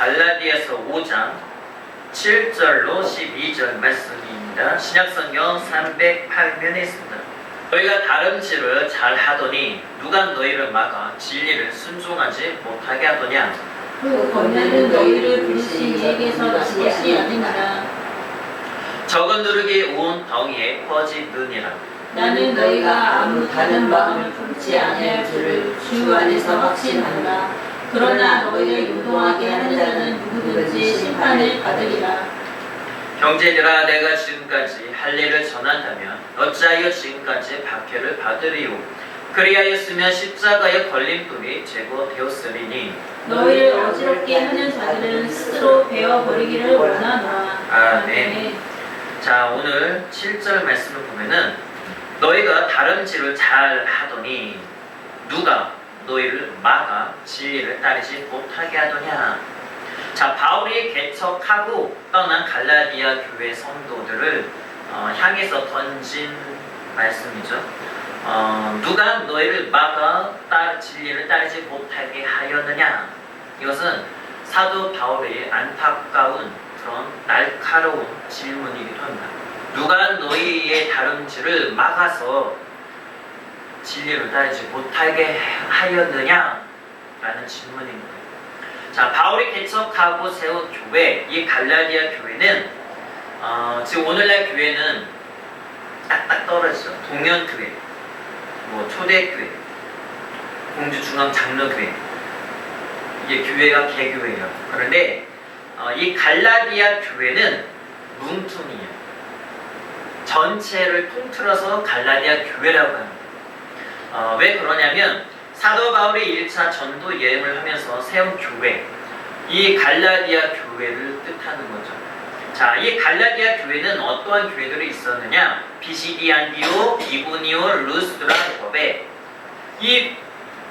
갈라디아서 5장 7절로 12절 말씀입니다. 신약성경 308면에 있습니다. 너희가 다름질을 잘 하더니 누가 너희를 막아 진리를 순종하지 못하게 하더냐. 그 권면은 너희를 부르신 이에게서 난 것이 아니니라. 적은 누룩이 온 덩이에 퍼지느니라. 나는 너희가 아무 다른 마음을 품지 아니할 줄을 주 안에서 확신한다. 그러나 너희를 요동하게 하는 자는 누구든지 심판을 받으리라. 형제들아, 내가 지금까지 할례를 전한다면 어찌하여 지금까지 박해를 받으리요. 그리하였으면 십자가의 걸림돌이 제거되었으리니. 너희를 어지럽게 하는 자들은 스스로 베어버리기를 원하노라. 아멘. 자, 오늘 7절 말씀을 보면은 너희가 다름질을 잘 하더니 누가 너희를 막아 진리를 따르지 못하게 하더냐. 자, 바울이 개척하고 떠난 갈라디아 교회 성도들을 향해서 던진 말씀이죠. 누가 너희를 막아 진리를 따르지 못하게 하였느냐. 이것은 사도 바울의 안타까운 그런 날카로운 질문이기도 합니다. 누가 너희의 다름질을 막아서 진리를 따르지 못하게 하였느냐? 라는 질문인 거예요. 자, 바울이 개척하고 세운 교회, 이 갈라디아 교회는 지금 오늘날 교회는 딱딱 떨어지죠. 동년교회, 뭐 초대교회, 공주중앙장로교회, 이게 교회가 개교회예요. 그런데 이 갈라디아 교회는 뭉퉁이에요. 전체를 통틀어서 갈라디아 교회라고 합니다. 왜 그러냐면 사도 바울이 1차 전도 여행을 하면서 세운 교회, 이 갈라디아 교회를 뜻하는 거죠. 자, 이 갈라디아 교회는 어떠한 교회들이 있었느냐? 비시디안디오, 이고니오, 루스드라, 더베. 이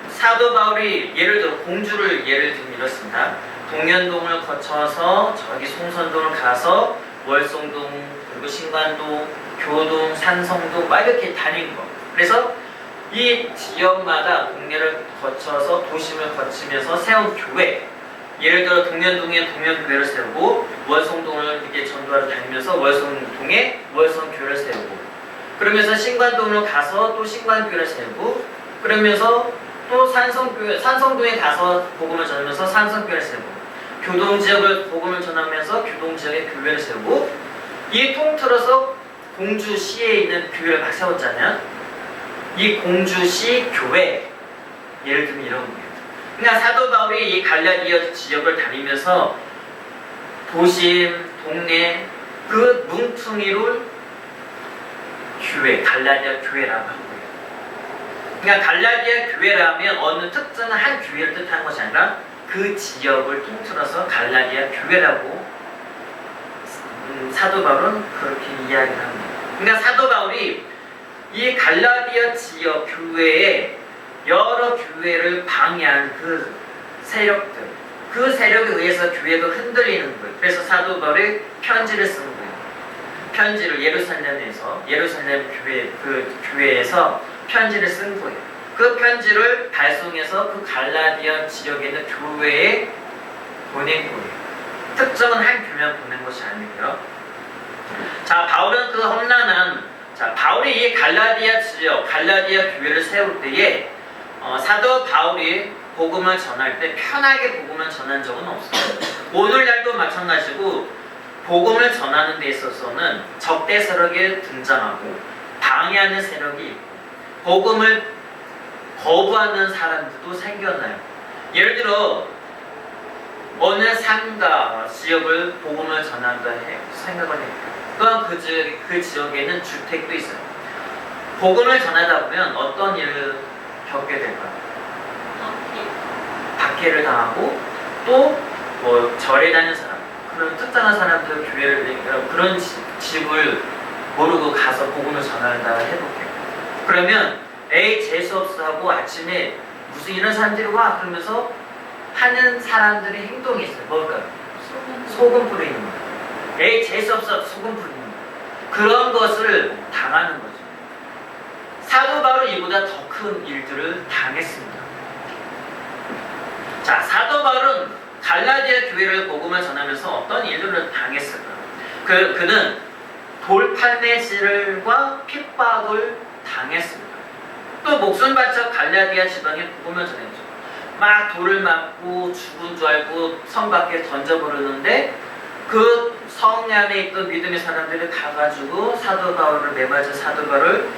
사도 바울이 예를 들어 공주를 예를 들면 이렇습니다. 동현동을 거쳐서 저기 송선동을 가서 월송동, 그리고 신관동, 교동, 산성동 막 이렇게 다닌 거. 그래서 이 지역마다 동네를 거쳐서 도심을 거치면서 세운 교회, 예를 들어 동년동에 동년교회를 세우고 월성동을 이렇게 전도하러 다니면서 월성동에 월성교회를 세우고, 그러면서 신관동을 가서 또 신관교회를 세우고, 그러면서 또 산성동에 가서 복음을 전하면서 산성교회를 세우고, 교동지역을 복음을 전하면서 교동지역의 교회를 세우고, 이 통틀어서 공주시에 있는 교회를 막 세웠잖아요. 이 공주시 교회, 예를 들면 이런 거예요. 그러니까 사도 바울이 이 갈라디아 지역을 다니면서 도심, 동네, 그 뭉퉁이를 교회, 갈라디아 교회라고 한 거예요. 그러니까 갈라디아 교회라면 어느 특정한 한 교회를 뜻하는 것이 아니라 그 지역을 통틀어서 갈라디아 교회라고 사도 바울은 그렇게 이야기를 합니다. 그러니까 사도 바울이 이 갈라디아 지역 교회에 여러 교회를 방해한 그 세력들, 그 세력에 의해서 교회가 흔들리는 거예요. 그래서 사도 바울이 편지를 쓴 거예요. 편지를 예루살렘에서, 예루살렘 교회, 그 교회에서 편지를 쓴 거예요. 그 편지를 발송해서 그 갈라디아 지역에 있는 교회에 보낸 거예요. 특정한 한 교회만 보낸 것이 아니고요. 자, 바울은 그 험난한, 자, 바울이 이 갈라디아 지역, 갈라디아 교회를 세울 때에 사도 바울이 복음을 전할 때 편하게 복음을 전한 적은 없어요. 오늘날도 마찬가지고 복음을 전하는 데 있어서는 적대 세력이 등장하고 방해하는 세력이 있고 복음을 거부하는 사람들도 생겨나요. 예를 들어 어느 상가 지역을 복음을 전한다 생각을 해요. 또한 그 지역에는 주택도 있어요. 복음을 전하다 보면 어떤 일을 겪게 될까요? 박해를 당하고 또 뭐 절에 다니는 사람, 그런 특정한 사람들 교회를 그런 집을 모르고 가서 복음을 전한다 해볼게요. 그러면 에이 재수없어 하고 아침에 무슨 이런 사람들이 와 그러면서 하는 사람들의 행동이 있어요. 뭘까요? 소금 뿌리는 거예요. 에이 재수없어 소금 뿌리는 거예요. 그런 것을 당하는 거죠. 사도 바울은 이보다 더 큰 일들을 당했습니다. 자, 사도 바울은 갈라디아 교회를 복음을 전하면서 어떤 일들을 당했을까? 그는 돌팔매질과 핍박을 당했습니다. 또 목숨 바쳐 갈라디아 지방에 복음을 전했죠. 막 돌을 맞고 죽은 줄 알고 성 밖에 던져버리는데 그 성 안에 있던 믿음의 사람들이 가가지고 사도 바울을 매맞은 사도 바울을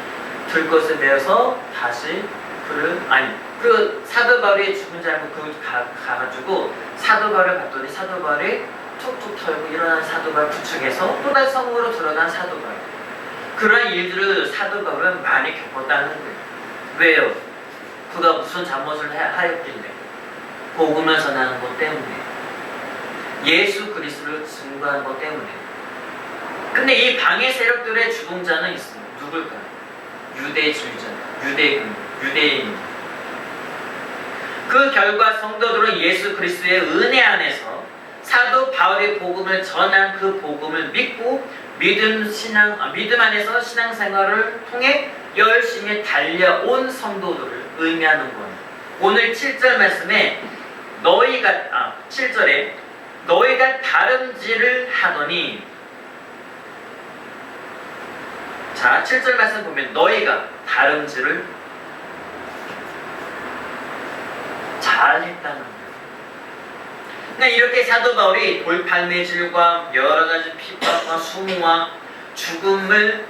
들것을 내서 다시 그 사도 바울이 죽은 줄 알고 가가지고 사도 바울을 봤더니 사도 바울이 툭툭 털고 일어난 사도 바울 부축해서 또다시 성으로 들어간 사도 바울. 그런 일들을 사도 바울은 많이 겪었다는 거예요. 왜요? 그가 무슨 잘못을 하였길래? 복음을 전하는 것 때문에, 예수 그리스도를 증거하는 것 때문에. 근데 이 방해 세력들의 주동자는 있습니다. 누굴까요? 유대주의자, 유대인. 그 결과 성도들은 예수 그리스도의 은혜 안에서 사도 바울의 복음을 전한 그 복음을 믿고 믿음 안에서 신앙생활을 통해 열심히 달려온 성도들을 의미하는 거예요. 오늘 7절 말씀에 7절에 너희가 다름질을 하더니 자, 7절 말씀 보면 너희가 다름질을 잘했다는 거예요. 그러니까 이렇게 사도 바울이 돌팔매질과 여러 가지 핍박과 수모와 죽음을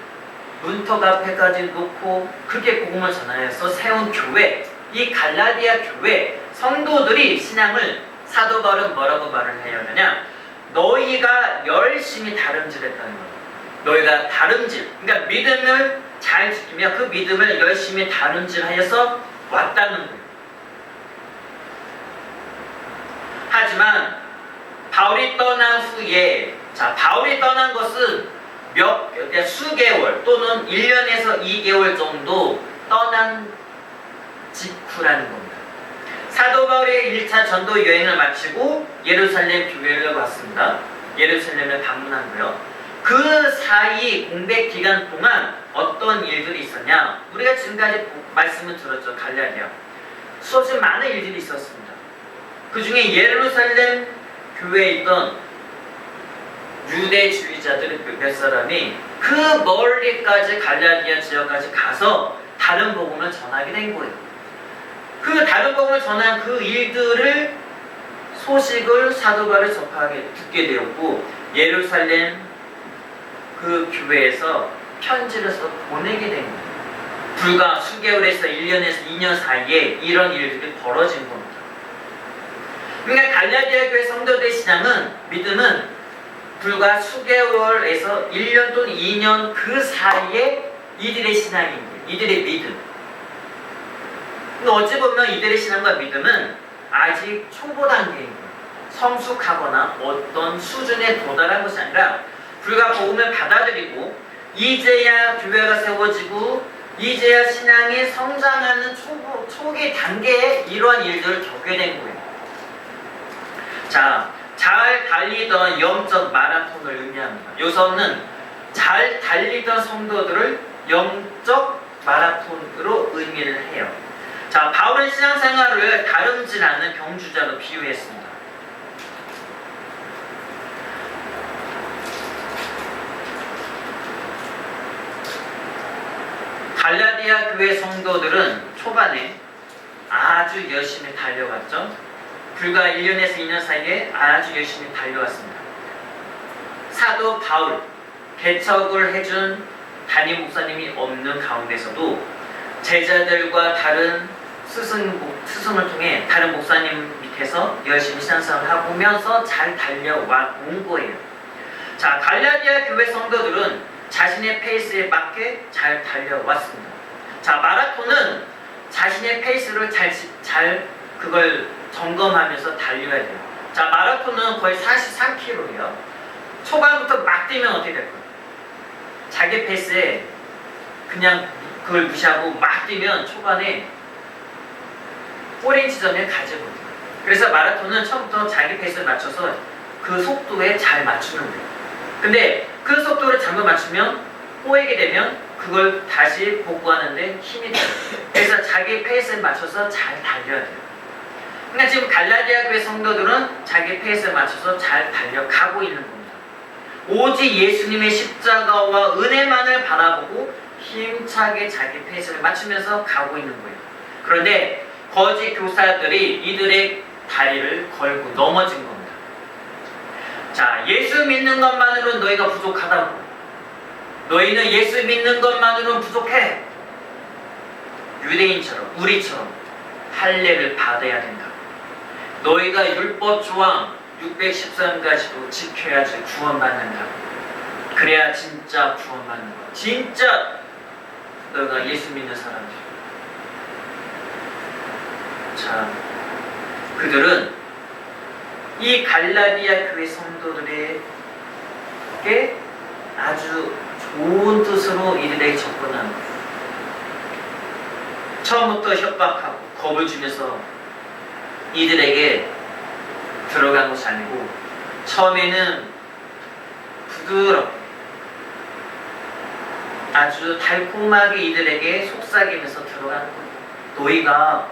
문턱 앞에까지 놓고 그렇게 복음을 전하여서 세운 교회, 이 갈라디아 교회 성도들이 신앙을 사도 바울은 뭐라고 말을 해야 하느냐? 너희가 열심히 다름질했다는 거예요. 너희가 다름질, 그러니까 믿음을 잘 지키며 그 믿음을 열심히 다름질하여서 왔다는 거예요. 하지만 바울이 떠난 후에, 자, 바울이 떠난 것은 수개월 또는 1년에서 2개월 정도 떠난 직후라는 겁니다. 사도 바울의 1차 전도 여행을 마치고 예루살렘 교회를 왔습니다. 예루살렘을 방문하고요. 그 사이 공백 기간 동안 어떤 일들이 있었냐? 우리가 지금까지 말씀을 들었죠. 갈라디아. 수없이 많은 일들이 있었습니다. 그 중에 예루살렘 교회에 있던 유대주의자들의 몇 사람이 그 멀리까지 갈라디아 지역까지 가서 다른 복음을 전하게 된 거예요. 그 다른 복음을 전한 그 일들을 소식을 사도 바울이 접하게 듣게 되었고 예루살렘 그 교회에서 편지를 써 보내게 된 거예요. 불과 수개월에서 1년에서 2년 사이에 이런 일들이 벌어진 겁니다. 그러니까 갈라디아 교회 성도들의 신앙은 믿음은 불과 수개월에서 1년 또는 2년 그 사이에 이들의 신앙인 거예요. 이들의 믿음. 어찌 보면 이들의 신앙과 믿음은 아직 초보 단계인 거예요. 성숙하거나 어떤 수준에 도달한 것이 아니라 불과 복음을 받아들이고 이제야 교회가 세워지고 이제야 신앙이 성장하는 초기 단계에 이러한 일들을 겪게 된 거예요. 자, 잘 달리던 영적 마라톤을 의미합니다. 여기서는 잘 달리던 성도들을 영적 마라톤으로 의미를 해요. 자, 바울은 신앙생활을 다름질하는 경주자로 비유했습니다. 갈라디아 교회 성도들은 초반에 아주 열심히 달려갔죠. 불과 1년에서 2년 사이에 아주 열심히 달려왔습니다. 사도 바울, 개척을 해준 담임 목사님이 없는 가운데서도 제자들과 다른 스승을 통해 다른 목사님 밑에서 열심히 신앙생활을 하면서 잘 달려온 거예요. 자, 갈라디아 교회 성도들은 자신의 페이스에 맞게 잘 달려왔습니다. 자, 마라톤은 자신의 페이스를 잘 그걸 점검하면서 달려야 돼요. 자, 마라톤은 거의 43km예요. 초반부터 막 뛰면 어떻게 될까요? 자기 페이스에 그냥 그걸 무시하고 막 뛰면 초반에 꼬린 지점에 가지거든요. 그래서 마라톤은 처음부터 자기 페이스에 맞춰서 그 속도에 잘 맞추는 거예요. 근데 그 속도를 잘못 맞추면 꼬이게 되면 그걸 다시 복구하는데 힘이 돼요. 그래서 자기 페이스에 맞춰서 잘 달려야 돼요. 그러니까 지금 갈라디아 교회 성도들은 자기 페이스에 맞춰서 잘 달려가고 있는 겁니다. 오직 예수님의 십자가와 은혜만을 바라보고 힘차게 자기 페이스를 맞추면서 가고 있는 거예요. 그런데 거짓 교사들이 이들의 다리를 걸고 넘어진 겁니다. 자, 예수 믿는 것만으로는 너희가 부족하다고. 너희는 예수 믿는 것만으로는 부족해. 유대인처럼 우리처럼 할례를 받아야 된다. 너희가 율법 조항 613가지도 지켜야지 구원받는다. 그래야 진짜 구원받는 거야. 진짜 너희가 예수 믿는 사람들. 자, 그들은 이 갈라디아 교회 성도들에게 아주 좋은 뜻으로 이들에게 접근하는 거예요. 처음부터 협박하고 겁을 주면서 이들에게 들어간 것이 아니고 처음에는 부드럽게 아주 달콤하게 이들에게 속삭이면서 들어가는 거예요. 너희가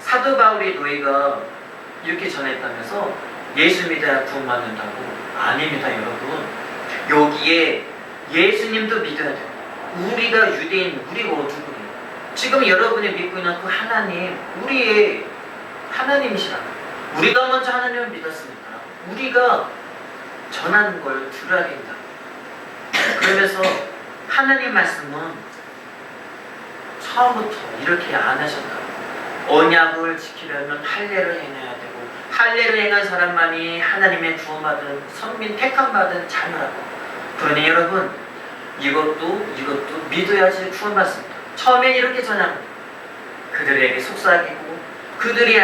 사도 바울이 너희가 이렇게 전했다면서 예수 믿어야 구원받는다고? 아닙니다, 여러분. 여기에 예수님도 믿어야 돼요. 우리가 유대인, 우리가 누구예요? 지금 여러분이 믿고 있는 그 하나님, 우리의 하나님이시라. 우리가 먼저 하나님을 믿었으니까 우리가 전하는 걸 들어야 된다. 그러면서 하나님 말씀은 처음부터 이렇게 안 하셨다. 언약을 지키려면 할례를 행해야 되고, 할례를 행한 사람만이 하나님의 구원받은 선민 택함받은 자녀라고. 그러니 여러분, 이것도 믿어야지 구원받습니다. 처음엔 이렇게 전합니다. 그들에게 속삭이고 그들이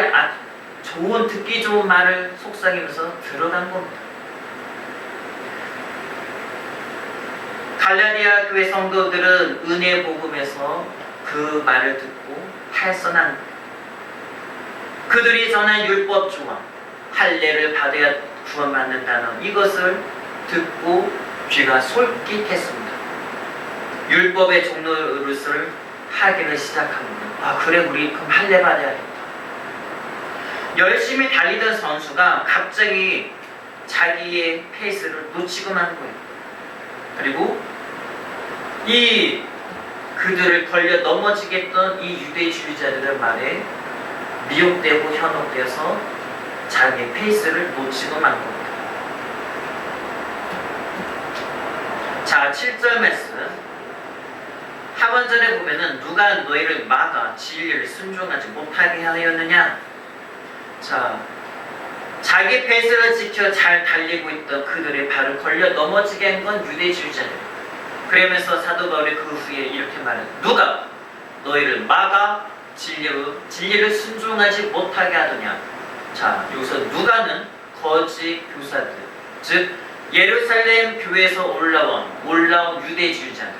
좋은, 듣기 좋은 말을 속삭이면서 들어간 겁니다. 갈라디아 교회 성도들은 은혜 복음에서 그 말을 듣고 탈선한, 그들이 전한 율법 조항, 할례를 받아야 구원받는다는 이것을 듣고 귀가 솔깃했습니다. 율법의 종노릇을 하기를 시작합니다. 아, 그래, 우리 그럼 할례 받아야겠다. 열심히 달리던 선수가 갑자기 자기의 페이스를 놓치고 만 거예요. 그리고 그들을 걸려 넘어지게 했던 이 유대주의자들의 말에 미혹되고 현혹되어서 자기의 페이스를 놓치고 만 겁니다. 자, 7절 말씀 하반절에 보면은 누가 너희를 막아 진리를 순종하지 못하게 하였느냐. 자, 자기 페이스를 지켜 잘 달리고 있던 그들의 발을 걸려 넘어지게 한 건 유대주의자들. 그러면서 사도 바울이 그 후에 이렇게 말해요. 누가 너희를 막아 진리를 순종하지 못하게 하더냐. 자, 여기서 누가는 거짓 교사들, 즉 예루살렘 교회에서 올라온 유대주의자들,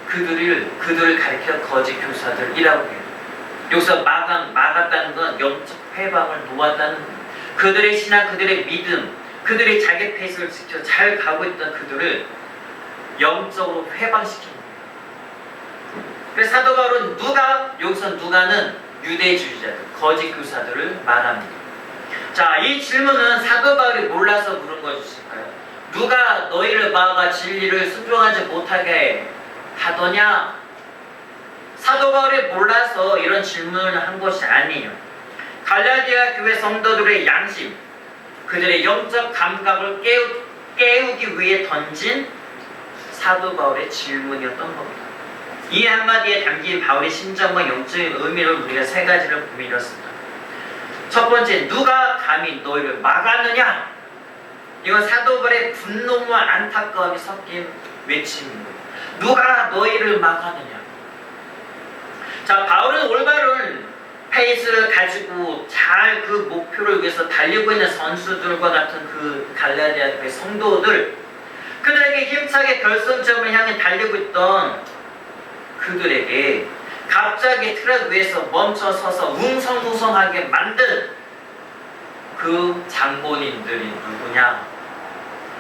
그들을 가리켜 거짓 교사들이라고 해요. 여기서 막았다는 건 영적 회방을 놓았다는 거예요. 그들의 신앙, 그들의 믿음, 그들이 자기 페이스를 지켜 잘 가고 있던 그들을 영적으로 회방시키는 거예요. 그래서 사도 바울은 여기서 누가는 유대주의자들, 거짓 교사들을 말합니다. 자, 이 질문은 사도 바울이 몰라서 물은 것일까요? 누가 너희를 막아 진리를 순종하지 못하게 하더냐? 사도 바울이 몰라서 이런 질문을 한 것이 아니에요. 갈라디아 교회 성도들의 양심, 그들의 영적 감각을 깨우기 위해 던진 사도 바울의 질문이었던 겁니다. 이 한마디에 담긴 바울의 심정과 영적인 의미를 우리가 세 가지를 보면 이렇습니다. 첫 번째, 누가 감히 너희를 막았느냐? 이건 사도 바울의 분노와 안타까움이 섞인 외침입니다. 누가 너희를 막았느냐? 자, 바울은 올바른 페이스를 가지고 잘 그 목표를 위해서 달리고 있는 선수들과 같은 그 갈라디아 교회 성도들, 그들에게 힘차게 결승점을 향해 달리고 있던 그들에게 갑자기 트럭 위에서 멈춰 서서 웅성웅성하게 만든 그 장본인들이 누구냐?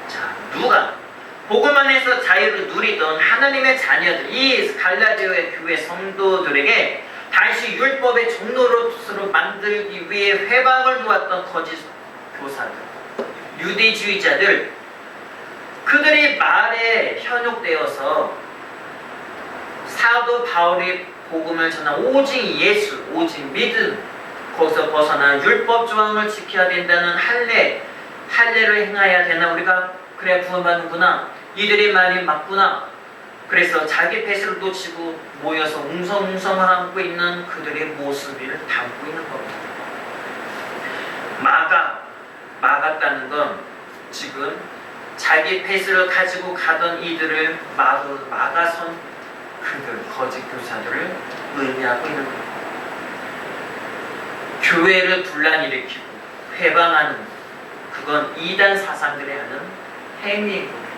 자, 누가 복음 안에서 자유를 누리던 하나님의 자녀들, 이 갈라디아 교회 성도들에게 다시 율법의 종노릇으로 만들기 위해 회방을 놓았던 거짓 교사들, 유대주의자들, 그들이 말에 현혹되어서 사도 바울이 복음을 전한 오직 예수, 오직 믿음, 거기서 벗어나 율법 조항을 지켜야 된다는 할례를 행해야 되나, 우리가 그래야 구원받는구나, 이들의 말이 맞구나. 그래서 자기 페이스를 놓치고 모여서 웅성웅성하고 있는 그들의 모습을 담고 있는 겁니다. 막았다는 건 지금 자기 페이스를 가지고 가던 이들을 막아선 그들, 거짓 교사들을 의미하고 있는 겁니다. 교회를 분란일으키고 회방하는, 그건 이단 사상들이 하는 행위인 겁니다.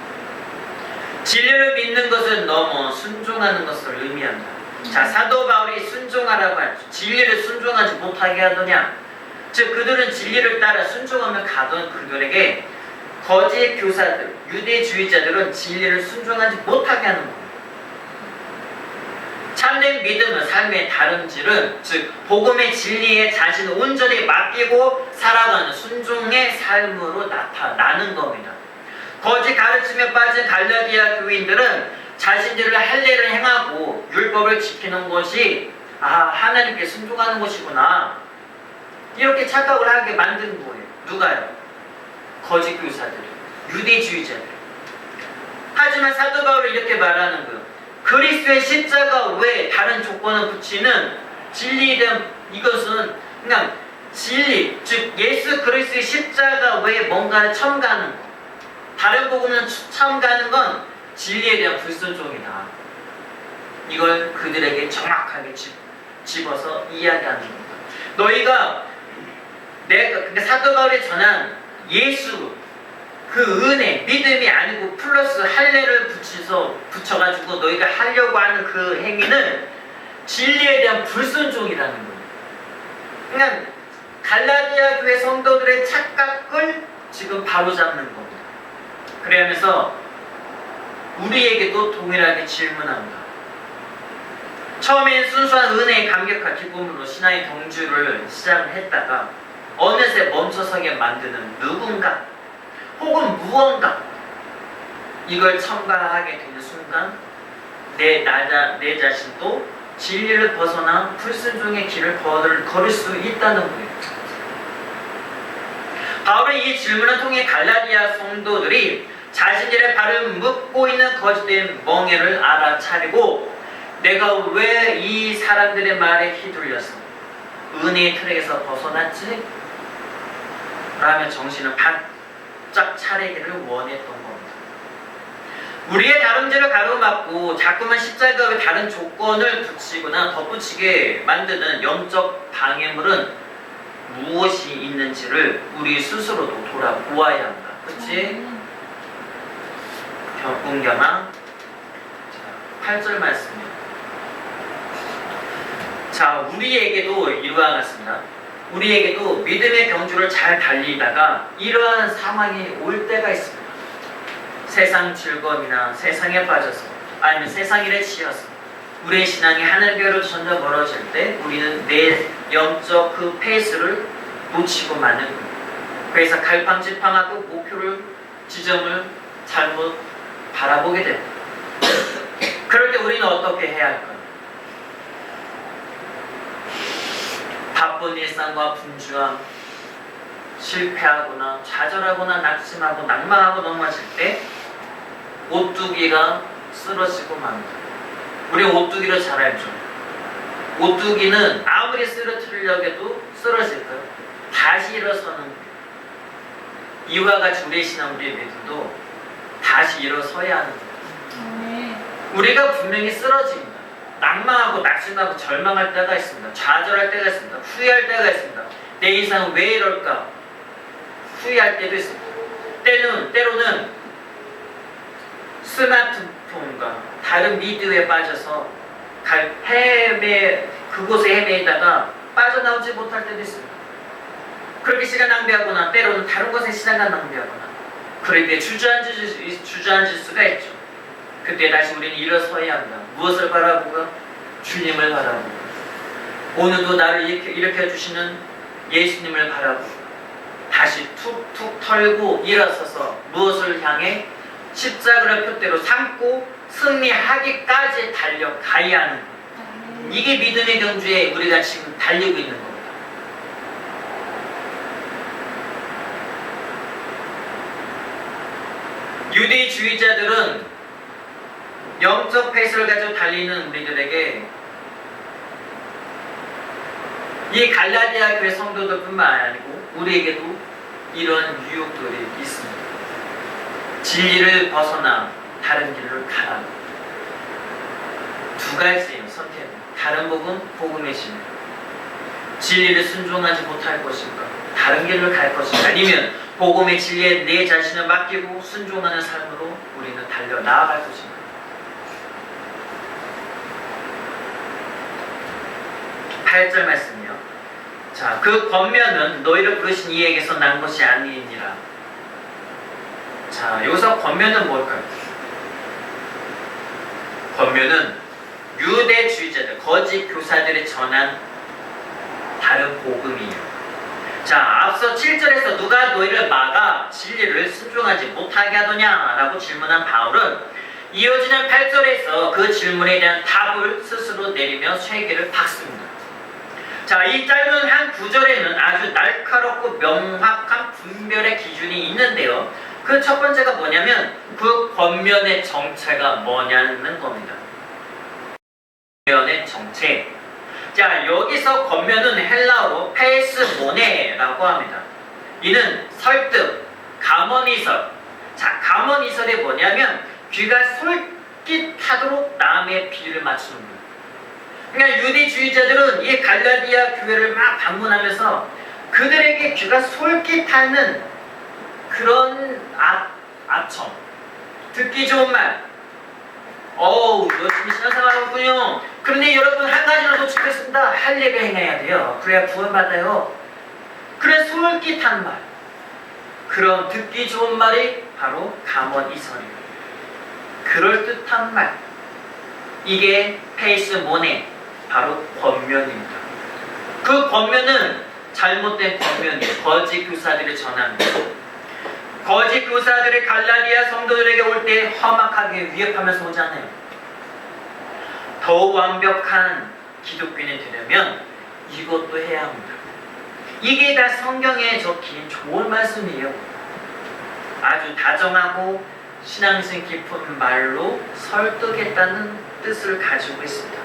진리를 믿는 것을 넘어 순종하는 것을 의미한다. 자, 사도 바울이 순종하라고 하죠. 진리를 순종하지 못하게 하더냐? 즉, 그들은 진리를 따라 순종하며 가던 그들에게 거짓 교사들, 유대주의자들은 진리를 순종하지 못하게 하는 겁니다. 참된 믿음은 삶의 다름질은, 즉 복음의 진리에 자신을 온전히 맡기고 살아가는 순종의 삶으로 나타나는 겁니다. 거짓 가르침에 빠진 갈라디아 교인들은 자신들을 할례를 행하고 율법을 지키는 것이 하나님께 순종하는 것이구나, 이렇게 착각을 하게 만든 거예요. 누가요? 거짓 교사들, 유대주의자들. 하지만 사도 바울이 이렇게 말하는 거예요. 그리스도의 십자가 외에 다른 조건을 붙이는 진리에 대한, 이것은 그냥 진리, 즉 예수 그리스도의 십자가 외에 뭔가를 첨가하는 것, 다른 복음을 첨가하는 건 진리에 대한 불순종이다. 이걸 그들에게 정확하게 집어서 이야기하는 겁니다. 너희가 그러니까 사도 바울이 전한 예수, 그 은혜, 믿음이 아니고 플러스 할례를 붙여가지고 너희가 하려고 하는 그 행위는 진리에 대한 불순종이라는 거예요. 그러니까 갈라디아 교회 성도들의 착각을 지금 바로잡는 겁니다. 그러면서 우리에게도 동일하게 질문합니다. 처음엔 순수한 은혜의 감격과 기쁨으로 신앙의 경주를 시작을 했다가 어느새 멈춰서게 만드는 누군가 혹은 무언가, 이걸 첨가하게 되는 순간 내 자신도 진리를 벗어나 불순종의 길을 걸을 수 있다는 거예요. 바울의 이 질문을 통해 갈라디아 성도들이 자신들의 발을 묶고 있는 거짓된 멍에를 알아차리고, 내가 왜 이 사람들의 말에 휘둘려서 은혜의 트랙에서 벗어났지? 라며 정신을 바짝 차리기를 원했던 겁니다. 우리의 다름질을 가로막고 자꾸만 십자가 외 다른 조건을 붙이거나 덧붙이게 만드는 영적 방해물은 무엇이 있는지를 우리 스스로도 돌아보아야 한다. 그치? 은경아, 8절 말씀이요. 자, 우리에게도 이와 같습니다. 우리에게도 믿음의 경주를 잘 달리다가 이러한 상황이 올 때가 있습니다. 세상 즐거움이나 세상에 빠져서, 아니면 세상 일에 치여서 우리의 신앙이 하늘교회로 전혀 멀어질 때 우리는 내 영적 그 페이스를 놓치고 마는 거예요. 그래서 갈팡질팡하고 목표를, 지점을 잘못 바라보게 됩니다. 그럴 때 우리는 어떻게 해야 할까요? 바쁜 일상과 분주함, 실패하거나 좌절하거나 낙심하고 낭망하고 넘어질 때 오뚜기가 쓰러지고 맙니다. 우리 오뚜기를 잘 알죠? 오뚜기는 아무리 쓰러뜨리려고 해도 쓰러질까요? 다시 일어서는 거예요. 이와 같이 우리의 신앙, 우리의 믿음도 다시 일어서야 하는 거예요. 우리가 분명히 쓰러집니다. 낭망하고 낙심하고 절망할 때가 있습니다. 좌절할 때가 있습니다. 후회할 때가 있습니다. 내 인생은 왜 이럴까? 후회할 때도 있습니다. 때로는 스마트폰과 다른 미디어에 빠져서 그곳에 헤매다가 빠져나오지 못할 때도 있습니다. 그렇게 시간 낭비하거나 때로는 다른 것에 시간을 낭비하거나 그럴 때 주저앉을 수가 있죠. 그때 다시 우리는 일어서야 합니다. 무엇을 바라보고? 주님을 바라보고, 오늘도 나를 일으켜주시는 예수님을 바라보고 다시 툭툭 털고 일어서서 무엇을 향해? 십자가를 표대로 삼고 승리하기까지 달려가야 하는 거예요. 이게 믿음의 경주에 우리가 지금 달리고 있는 겁니다. 유대주의자들은 영적 페이스를 가지고 달리는 우리들에게 이 갈라디아 교회 성도들뿐만 아니고 우리에게도 이런 유혹들이 있습니다. 진리를 벗어나 다른 길을 가라. 두 가지예요, 선택은. 다른 복음, 복음의 진리. 진리를 순종하지 못할 것인가? 다른 길을 갈 것인가? 아니면 복음의 진리에 내 자신을 맡기고 순종하는 삶으로 우리는 달려 나아갈 것인가? (8절) 말씀이요. 자, 그 권면은 너희를 부르신 이에게서 난 것이 아니니라. 자, 여기서 권면은 뭘까요? 권면은 유대주의자들, 거짓 교사들이 전한 다른 복음이에요. 자, 앞서 7절에서 누가 너희를 막아 진리를 순종하지 못하게 하더냐? 라고 질문한 바울은 이어지는 8절에서 그 질문에 대한 답을 스스로 내리며 쇠기를 박습니다. 자, 이 짧은 한 구절에는 아주 날카롭고 명확한 분별의 기준이 있는데요. 그 첫 번째가 뭐냐면 그 권면의 정체가 뭐냐는 겁니다. 권면의 정체. 자, 여기서 권면은 헬라어로 페스모네라고 합니다. 이는 설득, 감언이설. 자, 감언이설이 뭐냐면 귀가 솔깃하도록 남의 비를 맞추는 거예요. 그러니까 유대주의자들은 이 갈라디아 교회를 막 방문하면서 그들에게 귀가 솔깃하는 그런 아첨, 듣기 좋은 말, 열심히 신앙생활하군요. 그런데 여러분 한 가지를 놓치겠습니다. 할 예배 행해야 돼요. 그래야 구원받아요. 그래 솔깃한 말, 그런 듣기 좋은 말이 바로 감언이설이에요. 그럴듯한 말, 이게 페이스모네, 바로 권면입니다. 그 권면은 잘못된 권면이에요. 거짓 교사들이 전합니다. 거짓 교사들이 갈라디아 성도들에게 올 때 험악하게 위협하면서 오잖아요. 더욱 완벽한 기독교인이 되려면 이것도 해야 합니다. 이게 다 성경에 적힌 좋은 말씀이에요. 아주 다정하고 신앙심 깊은 말로 설득했다는 뜻을 가지고 있습니다.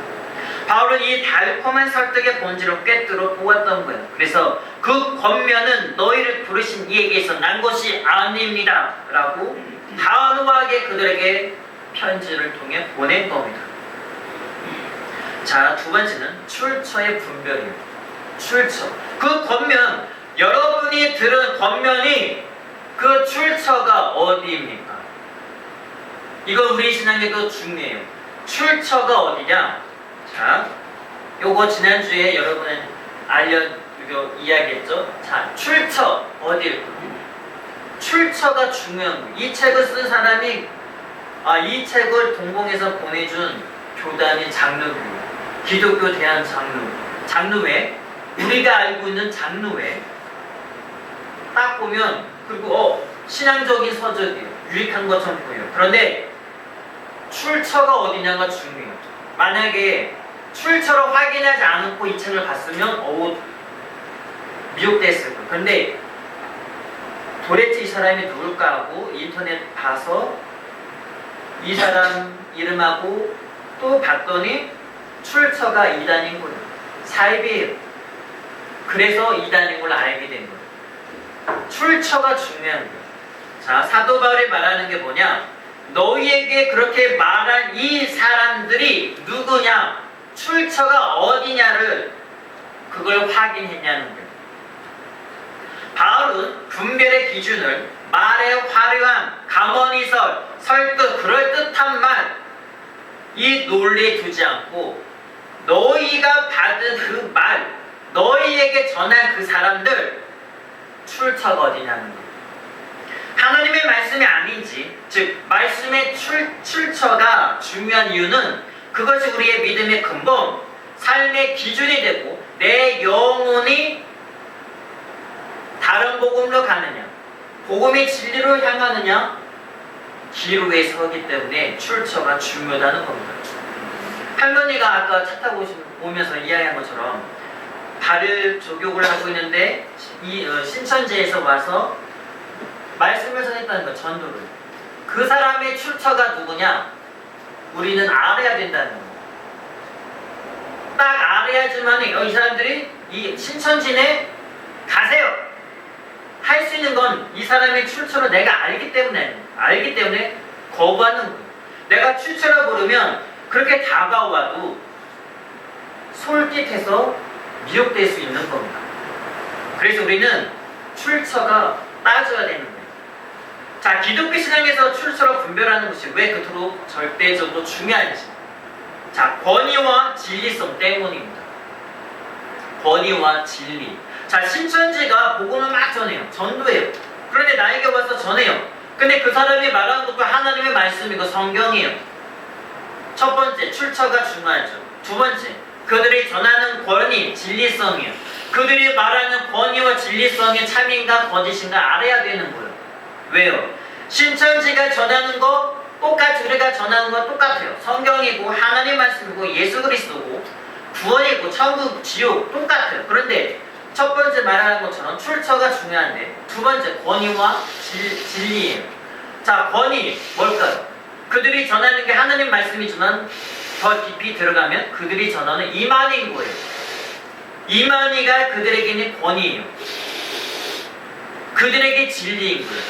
바울은 이 달콤한 설득의 본질을 꿰뚫어 보았던 거예요. 그래서 그 권면은 너희를 부르신 이에게서 난 것이 아닙니다 라고 단호하게 그들에게 편지를 통해 보낸 겁니다. 자, 두 번째는 출처의 분별이에요. 출처. 그 권면, 여러분이 들은 권면이 그 출처가 어디입니까? 이거 우리 신앙에도 중요해요. 출처가 어디냐? 자, 요거 지난주에 여러분은 이야기했죠? 자, 출처 어디일까? 출처가 중요한 거예요. 이 책을 쓴 사람이 이 책을 동봉해서 보내준 교단이 장로교예요. 기독교 대한 장로회, 우리가 알고 있는 장로회 딱 보면, 그리고 신앙적인 서적이에요. 유익한 것처럼 보여요. 그런데 출처가 어디냐가 중요해요. 만약에 출처를 확인하지 않고 이 책을 봤으면 미혹됐을 거예요. 그런데 도대체 이 사람이 누굴까 하고 인터넷 봐서 이 사람 이름하고 또 봤더니 출처가 이단인 거예요. 사입이에요. 그래서 이단인 걸 알게 된 거예요. 출처가 중요한 거예요. 자, 사도 바울이 말하는 게 뭐냐? 너희에게 그렇게 말한 이 사람들이 누구냐? 출처가 어디냐를 그걸 확인했냐는 거예요. 바울은 분별의 기준을 말의 화려함, 감언이설, 설득, 그럴듯한 말, 이 논리에 두지 않고 너희가 받은 그 말, 너희에게 전한 그 사람들 출처가 어디냐는 거예요. 하나님의 말씀이 아닌지, 즉 말씀의 출처가 중요한 이유는 그것이 우리의 믿음의 근본, 삶의 기준이 되고 내 영혼이 다른 복음으로 가느냐, 복음의 진리로 향하느냐, 기로에 서기 때문에 출처가 중요하다는 겁니다. 할머니가 아까 차 타고 오면서 이야기한 것처럼 발을 조교를 하고 있는데 신천지에서 와서 말씀을 전했다는 거, 전도를. 그 사람의 출처가 누구냐? 우리는 알아야 된다는 거. 딱 알아야지만 이 사람들이 이 신천지에 가세요. 할 수 있는 건 이 사람의 출처를 내가 알기 때문에 거부하는 거예요. 내가 출처를 모르면 그렇게 다가와도 솔깃해서 미혹될 수 있는 겁니다. 그래서 우리는 출처가 따져야 되는 거예요. 자, 기독교 신앙에서 출처를 분별하는 것이 왜 그토록 절대적으로 중요한지. 자, 권위와 진리성 때문입니다. 권위와 진리. 자, 신천지가 복음을 막 전해요. 전도해요. 그런데 나에게 와서 전해요. 근데 그 사람이 말하는 것도 하나님의 말씀이고 성경이에요. 첫 번째, 출처가 중요하죠. 두 번째, 그들이 전하는 권위, 진리성이에요. 그들이 말하는 권위와 진리성의 참인가 거짓인가 알아야 되는 거예요. 왜요? 신천지가 전하는 거 똑같이 우리가 전하는 건 똑같아요. 성경이고 하나님 말씀이고 예수 그리스도고 구원이고 천국 지옥 똑같아요. 그런데 첫 번째 말하는 것처럼 출처가 중요한데 두 번째 권위와 진리예요. 자, 권위 뭘까요? 그들이 전하는 게 하나님 말씀이지만 더 깊이 들어가면 그들이 전하는 이만희인 거예요. 이만희가 그들에게는 권위예요. 그들에게 진리인 거예요.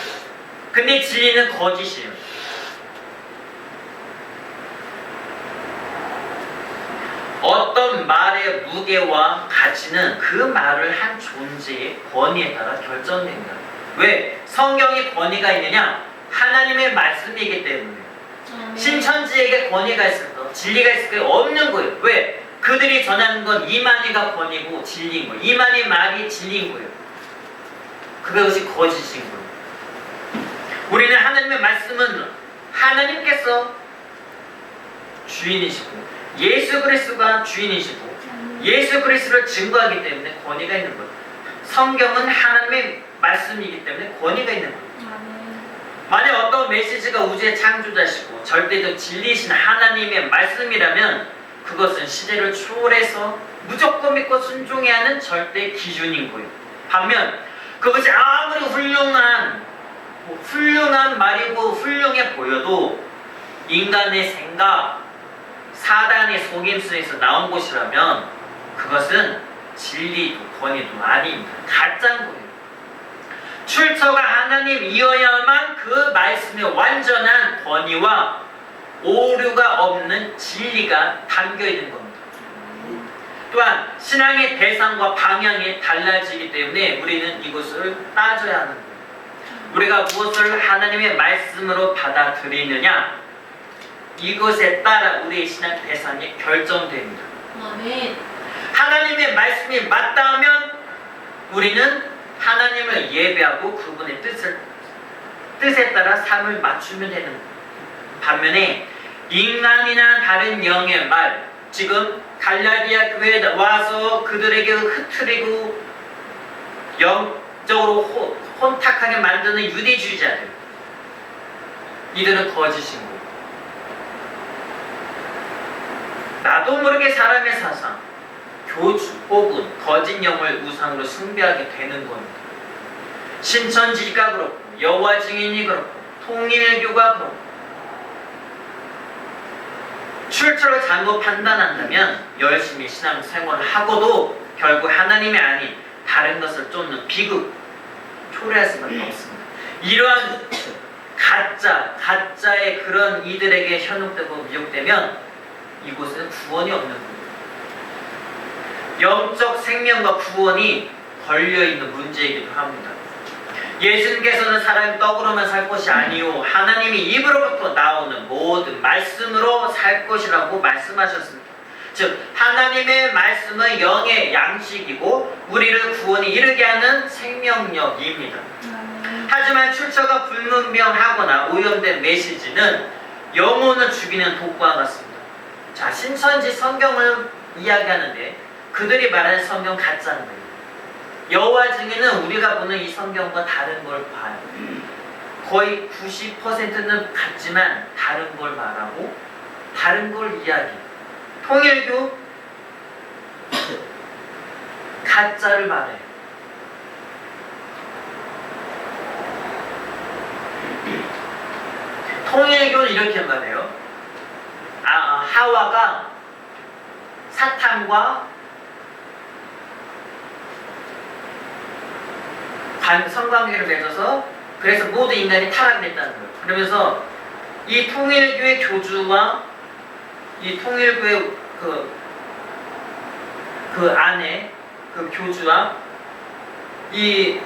근데 진리는 거짓이에요. 어떤 말의 무게와 가치는 그 말을 한 존재의 권위에 따라 결정됩니다. 왜? 성경에 권위가 있느냐? 하나님의 말씀이기 때문에. 신천지에게 권위가 있을까? 진리가 있을까? 없는 거예요. 왜? 그들이 전하는 건 이만희가 권위고 진리인 거예요. 이만희 말이 진리인 거예요. 그것이 거짓인 거예요. 우리는 하나님의 말씀은 하나님께서 주인이시고 예수 그리스도가 주인이시고 예수 그리스도를 증거하기 때문에 권위가 있는 거예요. 성경은 하나님의 말씀이기 때문에 권위가 있는 거예요. 만약 어떤 메시지가 우주의 창조자시고 절대적 진리이신 하나님의 말씀이라면 그것은 시대를 초월해서 무조건 믿고 순종해야 하는 절대 기준인 거예요. 반면 그것이 아무리 훌륭한 말이고 훌륭해 보여도 인간의 생각, 사단의 속임수에서 나온 것이라면 그것은 진리도 권위도 아닙니다. 가짜인 거예요. 출처가 하나님이어야만 그 말씀에 완전한 권위와 오류가 없는 진리가 담겨있는 겁니다. 또한 신앙의 대상과 방향이 달라지기 때문에 우리는 이것을 따져야 하는 거예요. 우리가 무엇을 하나님의 말씀으로 받아들이느냐, 이것에 따라 우리의 신앙 대상이 결정됩니다. 아멘. 하나님의 말씀이 맞다 하면 우리는 하나님을 예배하고 그분의 뜻에 따라 삶을 맞추면 되는 거예요. 반면에 인간이나 다른 영의 말, 지금 갈라디아 교회에 와서 그들에게 흐트리고 영적으로 혼탁하게 만드는 유대주의자들, 이들은 거짓인 거예요. 나도 모르게 사람의 사상, 교주 혹은 거짓 영을 우상으로 숭배하게 되는 겁니다. 신천지가 그렇고 여호와 증인이 그렇고 통일교가 그렇고 출처를 잘못 판단한다면 열심히 신앙생활을 하고도 결국 하나님이 아닌 다른 것을 쫓는 비극, 초래할 수밖에 없습니다. 이러한 가짜의 그런 이들에게 현혹되고 미혹되면 이곳은 구원이 없는 겁니다. 영적 생명과 구원이 걸려있는 문제이기도 합니다. 예수님께서는 사람이 떡으로만 살 것이 아니요 하나님이 입으로부터 나오는 모든 말씀으로 살 것이라고 말씀하셨습니다. 즉 하나님의 말씀은 영의 양식이고 우리를 구원에 이르게 하는 생명력입니다. 하지만 출처가 불분명하거나 오염된 메시지는 영혼을 죽이는 독과 같습니다. 자, 신천지 성경을 이야기하는데 그들이 말하는 성경 가짜인 거예요. 여호와 증인은 우리가 보는 이 성경과 다른 걸 봐요. 거의 90%는 같지만 다른 걸 말하고 다른 걸 이야기해요. 통일교 가짜를 말해요. 통일교는 이렇게 말해요. 하와가 사탄과 성관계를 맺어서 그래서 모든 인간이 타락됐다는 거예요. 그러면서 이 통일교의 교주와 이 통일교의 그 안에 그 교주와 이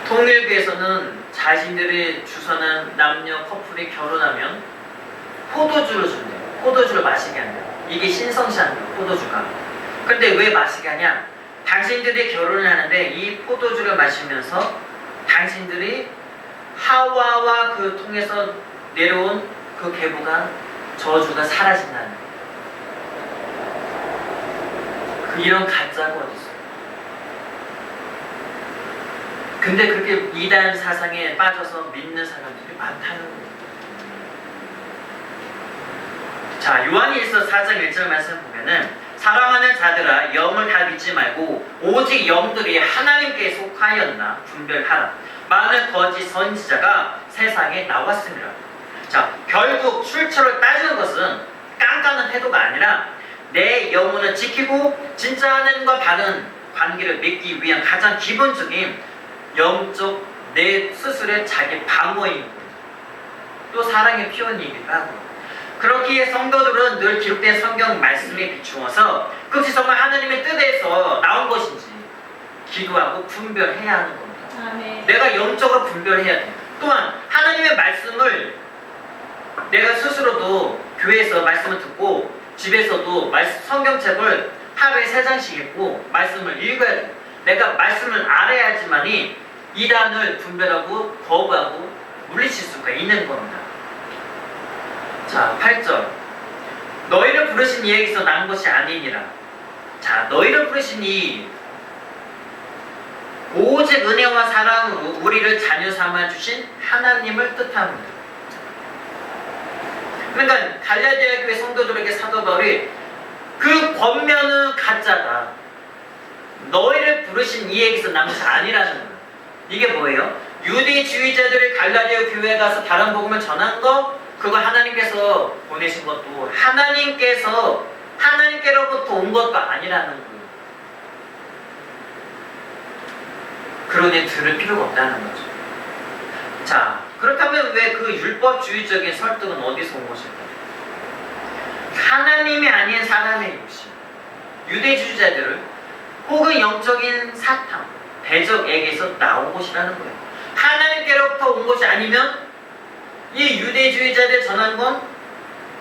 통일교에서는 자신들이 주선한 남녀 커플이 결혼하면 포도주를 준대요. 포도주를 마시게 한대요. 이게 신성시한대요. 포도주가. 근데 왜 마시게 하냐? 당신들이 결혼을 하는데 이 포도주를 마시면서 당신들이 하와와 그 통해서 내려온 그 계보가 저주가 사라진다는 거예요. 이런 가짜가 어디 있어요? 근데 그렇게 이단 사상에 빠져서 믿는 사람들이 많다는 거예요. 자, 요한일서 4장 1절 말씀 보면은 사랑하는 자들아 영을 다 믿지 말고 오직 영들이 하나님께 속하였나 분별하라. 많은 거짓 선지자가 세상에 나왔습니다. 자, 결국 출처를 따지는 것은 깐깐한 태도가 아니라 내 영혼을 지키고 진짜 하나님과 바른 관계를 맺기 위한 가장 기본적인 영적 내 스스로의 자기 방어인 거예요. 또 사랑의 표현이기도 하고. 그렇기에 성도들은 늘 기록된 성경 말씀에 비추어서 그것이 정말 하나님의 뜻에서 나온 것인지 기도하고 분별해야 하는 겁니다. 아멘. 내가 영적으로 분별해야 돼. 또한 하나님의 말씀을 내가 스스로도 교회에서 말씀을 듣고 집에서도 성경책을 하루에 3장씩 읽고 말씀을 읽어야 돼. 내가 말씀을 알아야지만이 이단을 분별하고 거부하고 물리칠 수가 있는 겁니다. 자, 8절. 너희를 부르신 이에게서 난 것이 아니니라. 자, 너희를 부르신 이 오직 은혜와 사랑으로 우리를 자녀 삼아 주신 하나님을 뜻합니다. 그러니까 갈라디아 교회 성도들에게 사도 바울이 그 권면은 가짜다. 너희를 부르신 이에게서 난 것이 아니라는 거예요. 이게 뭐예요? 유대주의자들이 갈라디아 교회에 가서 다른 복음을 전한 거 그거 하나님께서 보내신 것도 하나님께로부터 온 것도 아니라는 거예요. 그러니 들을 필요가 없다는 거죠. 자, 그렇다면 왜 그 율법주의적인 설득은 어디서 온 것일까? 하나님이 아닌 사람의 욕심, 유대주의자들을 혹은 영적인 사탐, 대적에게서 나온 것이라는 거예요. 하나님께로부터 온 것이 아니면 이 유대주의자들 전한 건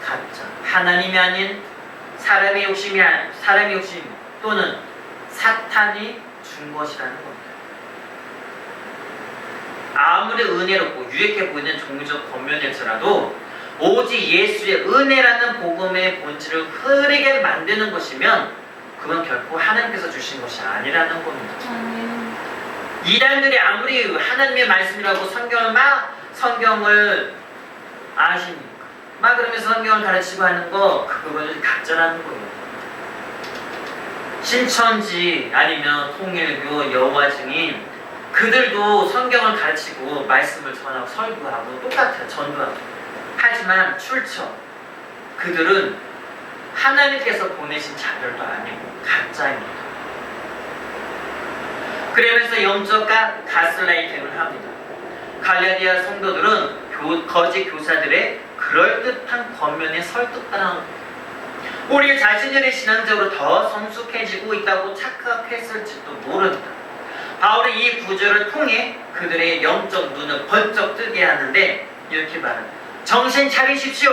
가짜. 하나님이 아닌 사람의 욕심 또는 사탄이 준 것이라는 겁니다. 아무리 은혜롭고 유익해 보이는 종교적 권면일지라도 오직 예수의 은혜라는 복음의 본질을 흐리게 만드는 것이면 그건 결코 하나님께서 주신 것이 아니라는 겁니다. 이단들이 아무리 하나님의 말씀이라고 성경을 아시니까 막 그러면서 성경을 가르치고 하는 거 그거는 가짜라는 거예요. 신천지 아니면 통일교, 여호와 증인 그들도 성경을 가르치고 말씀을 전하고 설교하고 똑같아요. 전도하고. 하지만 출처 그들은 하나님께서 보내신 자들도 아니고 가짜입니다. 그러면서 영적 가스라이팅을 합니다. 갈라디아 성도들은 거짓 교사들의 그럴듯한 겉면에 설득당한 우리 자신들이 신앙적으로 더 성숙해지고 있다고 착각했을지도 모른다. 바울이 이 구절을 통해 그들의 영적 눈을 번쩍 뜨게 하는데 이렇게 말합니다. 정신 차리십시오.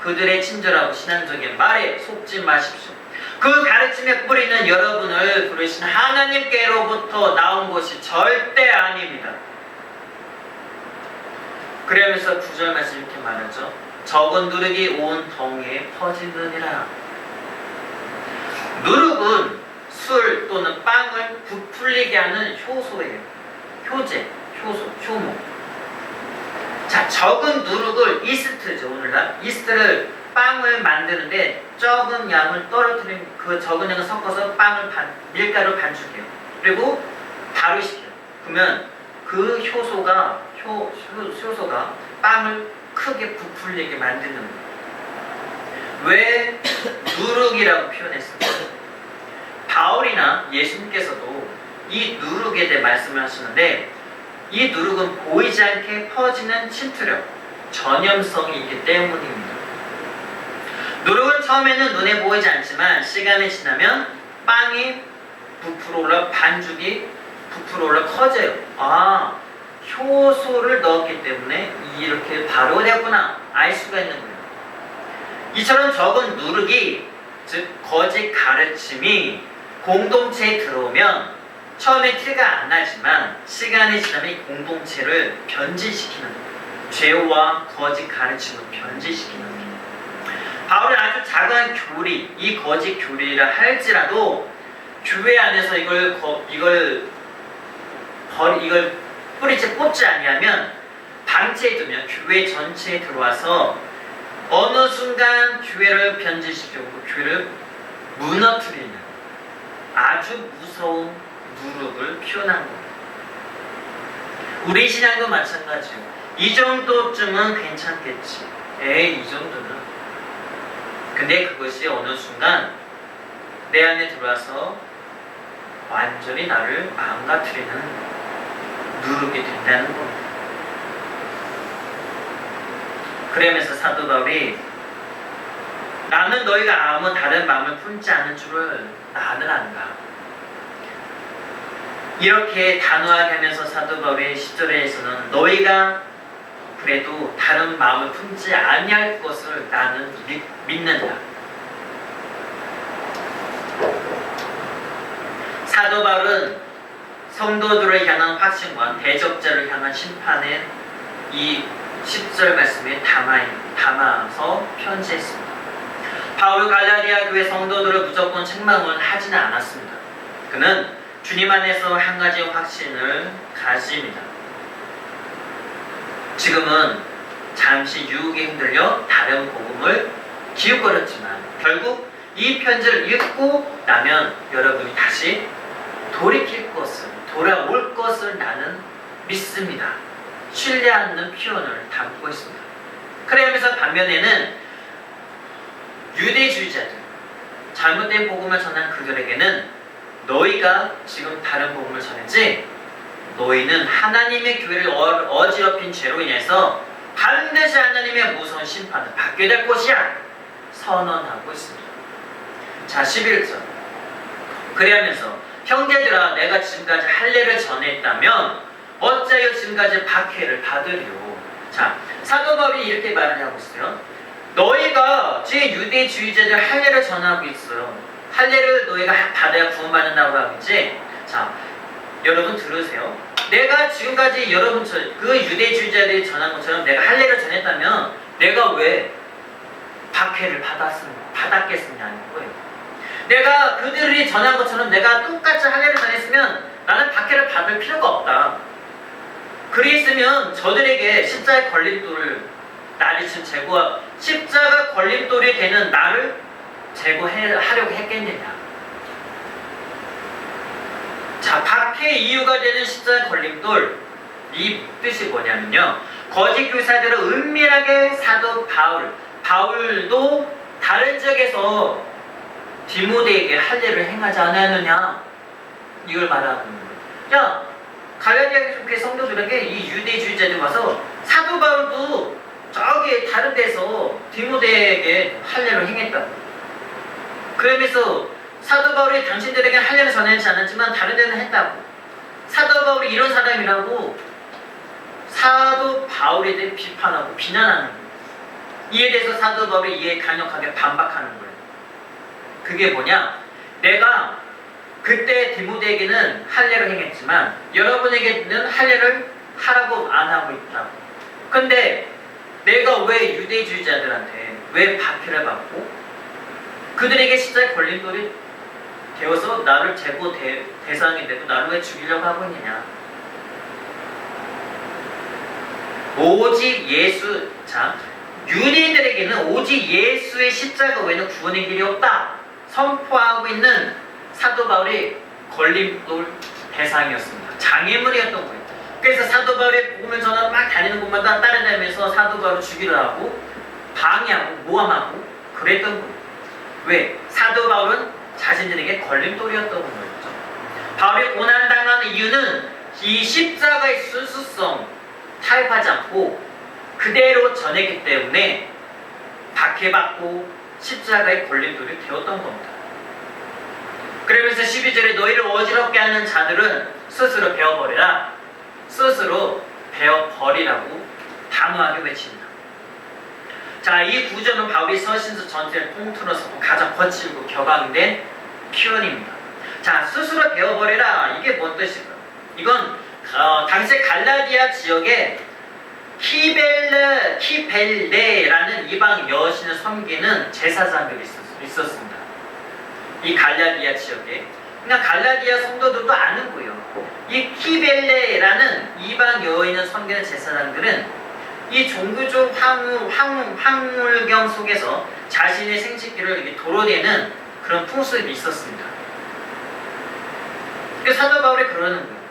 그들의 친절하고 신앙적인 말에 속지 마십시오. 그 가르침의 뿌리는 여러분을 부르신 하나님께로부터 나온 것이 절대 아닙니다. 그러면서 9절 말씀 이렇게 말하죠. 적은 누룩이 온 덩이에 퍼지느니라. 누룩은 술 또는 빵을 부풀리게 하는 효소예요. 효제, 효모. 자, 적은 누룩을 이스트죠. 오늘날 이스트를 빵을 만드는데 적은 양을 떨어뜨린 그 적은 양을 섞어서 밀가루 반죽해요. 그리고 바로 식혀요. 그러면 그 효소가 빵을 크게 부풀리게 만드는 거예요. 왜 누룩이라고 표현했을까요? 바울이나 예수님께서도 이 누룩에 대해 말씀을 하시는데 이 누룩은 보이지 않게 퍼지는 침투력, 전염성이 있기 때문입니다. 누룩은 처음에는 눈에 보이지 않지만 시간이 지나면 빵이 부풀어 올라 반죽이 부풀어 올라 커져요. 아, 효소를 넣었기 때문에 이렇게 발효되었구나 알 수가 있는 거예요. 이처럼 적은 누룩이 즉 거짓 가르침이 공동체에 들어오면 처음에 티가 안 나지만 시간이 지나면 이 공동체를 변질시키는 거예요. 죄와 거짓 가르침을 변질시키는 거예요. 바울은 아주 작은 교리, 이 거짓 교리라 할지라도 교회 안에서 이걸 뿌리째 뽑지 아니하면 방치해두면 교회 전체에 들어와서 어느 순간 교회를 변질시키고 교회를 무너뜨리는 아주 무서운 누룩을 표현한 겁니다. 우리 신앙도 마찬가지예요. 이 정도쯤은 괜찮겠지. 이 정도는. 근데 그것이 어느 순간 내 안에 들어와서 완전히 나를 망가뜨리는 누룩이 된다는 겁니다. 그러면서 사도 바울이 나는 너희가 아무 다른 마음을 품지 않은 줄을 나는 안다. 이렇게 단호하게 하면서 사도 바울의 10절에서는 너희가 그래도 다른 마음을 품지 아니할 것을 나는 믿는다. 사도 바울은 성도들을 향한 확신과 대적자를 향한 심판의 이 10절 말씀에 담아서 편지했습니다. 바울은 갈라디아 교회 성도들을 무조건 책망을 하지는 않았습니다. 그는 주님 안에서 한 가지 확신을 가집니다. 지금은 잠시 유혹에 흔들려 다른 복음을 기웃거렸지만 결국 이 편지를 읽고 나면 여러분이 다시 돌아올 것을 나는 믿습니다. 신뢰하는 표현을 담고 있습니다. 그러면서 반면에는 유대주의자들, 잘못된 복음을 전한 그들에게는 너희가 지금 다른 복음을 전했지, 너희는 하나님의 교회를 어지럽힌 죄로 인해서 반드시 하나님의 무서운 심판을 받게 될 것이야 선언하고 있습니다. 자, 11절. 그래하면서 형제들아, 내가 지금까지 할례를 전했다면 어찌하여 지금까지 박해를 받으리요. 자, 사도 바울이 이렇게 말을 하고 있어요. 너희가 지금 유대주의자들 할례를 전하고 있어요. 할례를 너희가 받아야 구원받는다고 하고 있지. 자, 여러분 들으세요. 내가 지금까지 여러분처럼 그 유대주의자들이 전한 것처럼 내가 할례를 전했다면 내가 왜 박해를 받았겠느냐는 거예요. 내가 그들이 전한 것처럼 내가 똑같이 할례를 전했으면 나는 박해를 받을 필요가 없다. 그랬으면 저들에게 십자가의 걸림돌을 나를 지금 십자가 걸림돌이 되는 나를 제거하려고 했겠느냐. 자, 박해 이유가 되는 십자가 걸림돌, 이 뜻이 뭐냐면요, 거짓 교사들은 은밀하게 사도 바울도 다른 지역에서 디모데에게 할례를 행하지 않았느냐, 이걸 말하는 거예요. 야, 갈라디아 교회 성도들에게 이 유대주의자들 와서 사도 바울도 저기 다른 데서 디모데에게 할례를 행했다고. 그러면서 사도 바울이 당신들에게 할례를 전하지 않았지만 다른 데는 했다고. 사도 바울이 이런 사람이라고 사도 바울에 대해 비판하고 비난하는 거예요. 이에 대해서 사도 바울이 이에 강력하게 반박하는 거예요. 그게 뭐냐? 내가 그때 디모데에게는 할례를 행했지만 여러분에게는 할례를 하라고 안 하고 있다. 근데 내가 왜 유대주의자들한테 왜 박해를 받고 그들에게 십자가의 걸림돌이 되어서 나를 제보 대상이 되고 나를 왜 죽이려고 하고 있느냐? 오직 예수, 자, 유대인들에게는 오직 예수의 십자가 외에는 구원의 길이 없다 선포하고 있는 사도 바울이 걸림돌 대상이었습니다. 장애물이었던 거예요. 그래서 사도 바울의 복음을 전하러 막 다니는 곳마다 따라다니면서 사도 바울을 죽이려 하고 방해하고 모함하고 그랬던 거예요. 왜? 사도 바울은 자신들에게 걸림돌이었던 거였죠. 바울이 고난당하는 이유는 이 십자가의 순수성 타협하지 않고 그대로 전했기 때문에 박해받고 십자가의 걸림돌이 되었던 겁니다. 그러면서 12절에 너희를 어지럽게 하는 자들은 스스로 베어버리라. 스스로 베어버리라고 단호하게 외칩니다. 자, 이 구절은 바울이 서신서 전체를 통틀어서 가장 거칠고 격앙된 표현입니다. 자, 스스로 베어버리라. 이게 뭔 뜻일까요? 이건 당시 갈라디아 지역에 키벨레라는 이방 여신을 섬기는 제사장들이 있었습니다. 이 갈라디아 지역에. 그러니까 갈라디아 성도들도 아는 거예요. 이 키벨레라는 이방 여인을 섬기는 제사장들은 이 종교적 황홀경 속에서 자신의 생식기를 이렇게 도로내는 그런 풍습이 있었습니다. 그래서 사도 바울이 그러는 거예요.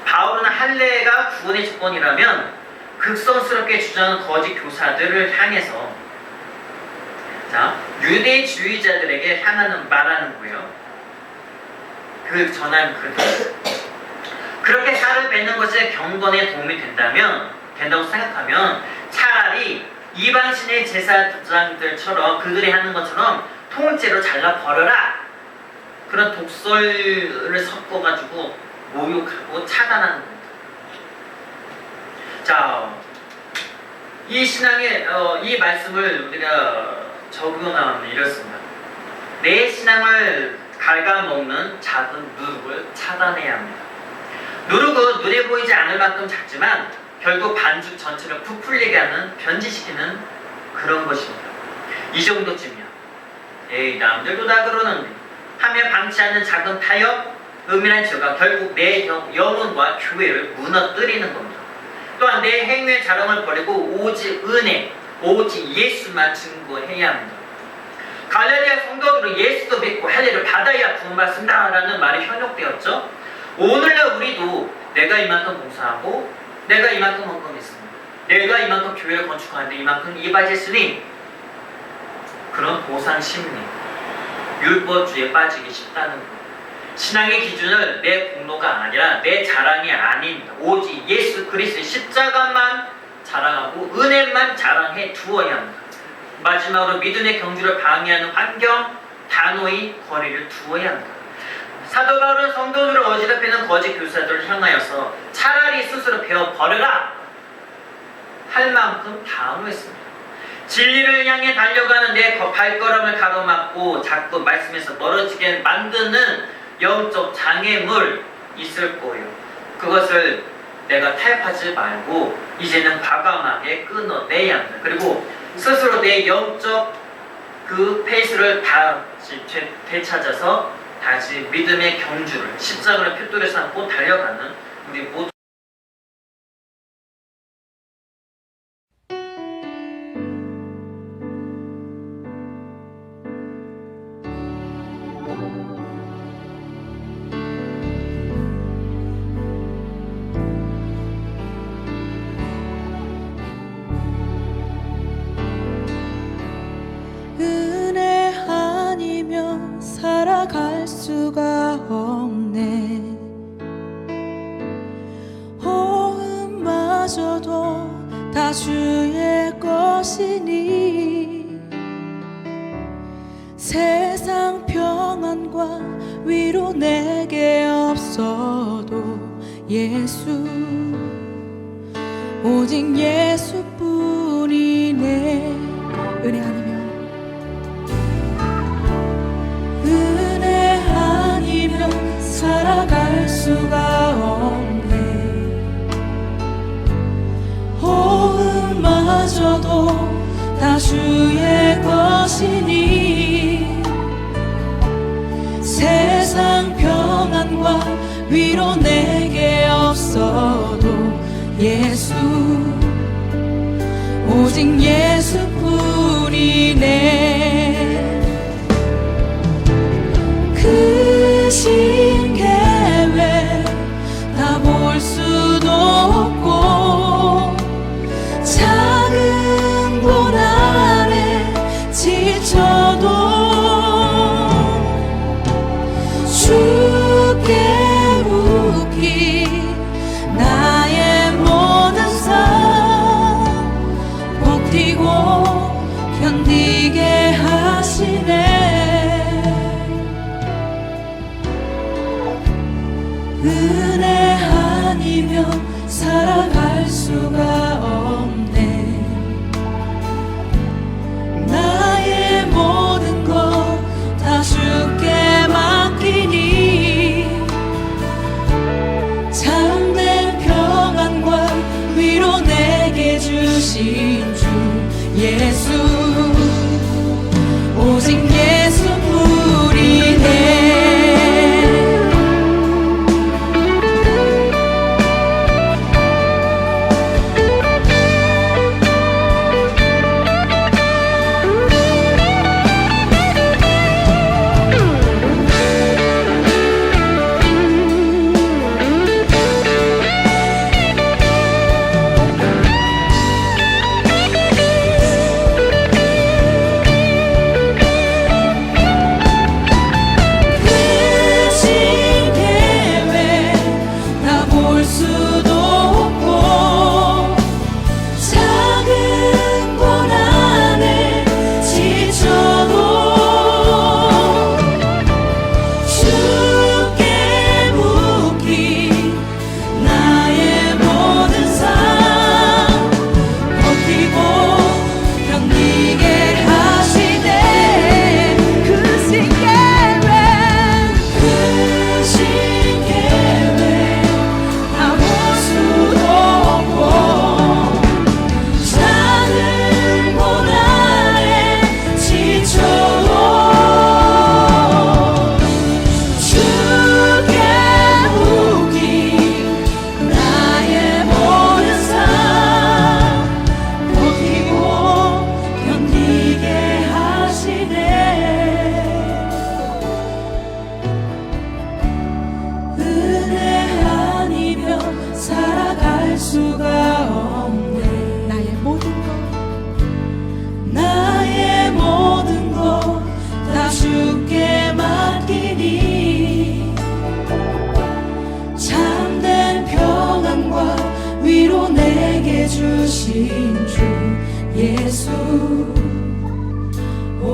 바울은 할례가 구원의 조건이라면 극성스럽게 주장하는 거짓 교사들을 향해서 유대주의자들에게 향하는 말하는 거예요. 그 전한 그들. 그렇게 살을 뱉는 것이 경건에 도움이 된다고 생각하면 차라리 이방신의 제사장들처럼 그들이 하는 것처럼 통째로 잘라버려라. 그런 독설을 섞어가지고 모욕하고 차단하는 겁니다. 자, 이 신앙의 이 말씀을 우리가 적용하면 이렇습니다. 내 신앙을 갉아먹는 작은 누룩을 차단해야 합니다. 누룩은 눈에 보이지 않을 만큼 작지만 결국 반죽 전체를 부풀리게 하는, 변질시키는 그런 것입니다. 이 정도쯤이야. 에이, 남들도 다 그러는데 하며 방치하는 작은 타협, 은밀한 죄가 결국 내 영혼과 교회를 무너뜨리는 겁니다. 또한 내 행위의 자랑을 버리고 오직 은혜, 오직 예수만 증거해야 합니다. 갈라디아 성도들은 예수도 믿고 할례를 받아야 구원받습니다 라는 말이 현혹되었죠. 오늘날 우리도 내가 이만큼 봉사하고 내가 이만큼 헌금했습니다. 내가 이만큼 교회를 건축하는데 이만큼 이바지했으니 그런 보상 심리, 율법주의에 빠지기 쉽다는 것. 신앙의 기준을 내 공로가 아니라 내 자랑이 아닌 오직 예수 그리스도의 십자가만 자랑하고 은혜만 자랑해 두어야 합니다. 마지막으로 믿음의 경주를 방해하는 환경, 단호히 거리를 두어야 합니다. 사도 바울은 성도들을 어지럽히는 거짓 교사들을 향하여서 차라리 스스로 배워버려라 할 만큼 단호했습니다. 진리를 향해 달려가는 내 발걸음을 가로막고 자꾸 말씀에서 멀어지게 만드는 영적 장애물 있을 거예요. 그것을 내가 타협하지 말고 이제는 과감하게 끊어내야 합니다. 그리고 스스로 내 영적 그 페이스를 다시 되찾아서 다시 믿음의 경주를 십자가를 핏돌에 삼고 달려가는 우리 모두 은혜 아니면 살아갈 수가 없네. 호흡마저도 다 주의 것이니 세상 평안과 위로 내게 없어도 예수, 오직 예수뿐이네. 은혜 아니면 살아갈 수가 없네. 호흡마저도 다 주의 것이니 세상 평안과 위로 내게 없어도 예수, 오직 예수뿐이네. 크신 계획 다 볼 수도 없고 작은 고난에 지쳐도 주께 묻기 나의 모든 삶 버티고 견디게 하시네. 은혜 아니면 살아갈 수가 없네. 나의 모든 것 다 주께 맡기니 참된 평안과 위로 내게 주신 주 예수, 오직 예수뿐이네.